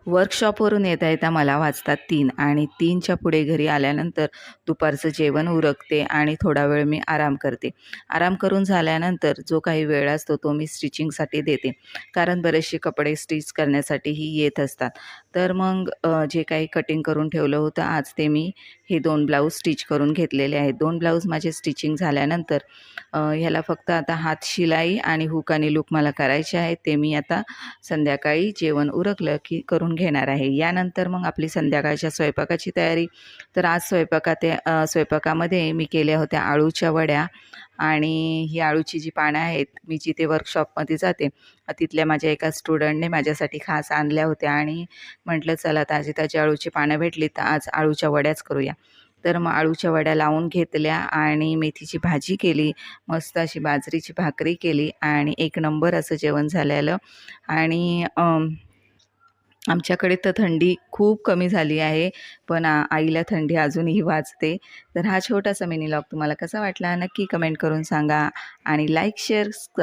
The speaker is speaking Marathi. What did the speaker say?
वर्कशॉपवरून येता येता मला वाजतात 3 आणि 3च्या पुढे घरी आल्यानंतर दुपारचं जेवण उरकते आणि थोडा वेळ मी आराम करते. आराम करून झाल्यानंतर जो काही वेळ असतो तो मी स्टिचिंगसाठी देते. कारण बरेचसे कपडे स्टिच करण्यासाठीही येत असतात. तर मग जे काही कटिंग करून ठेवलं होतं आज ते मी हे 2 ब्लाऊज स्टिच करून घेतलेले आहेत. 2 ब्लाऊज माझे स्टिचिंग झाल्यानंतर ह्याला फक्त आता हात शिलाई आणि हुक आणि लूप मला करायचे आहेत. ते मी आता संध्याकाळी जेवण उरकलं की करून घेणार आहे. यानंतर मग आपली संध्याकाळच्या स्वयंपाकाची तयारी. तर आज स्वयंपाकामध्ये मी केल्या होत्या आळूच्या वड्या आणि ही आळूची जी पानं आहेत, मी जिथे वर्कशॉपमध्ये जाते तिथल्या माझ्या एका स्टुडंटने माझ्यासाठी खास आणल्या होत्या आणि म्हटलं चला ताजी ताजी आळूची पानं भेटली तर आज आळूच्या वड्याच करूया. तर मग आळूच्या वड्या लावून घेतल्या आणि मेथीची भाजी केली, मस्त अशी बाजरीची भाकरी केली आणि एक नंबर असं जेवण झालेलं. आणि आमच्याकडे तर थंडी खूप कमी झाली आहे, पण आईला थंडी अजूनही वाजते. तर हा छोटासा मिनी व्लॉग तुम्हाला कसा वाटला नक्की कमेंट करून सांगा आणि लाईक, शेअर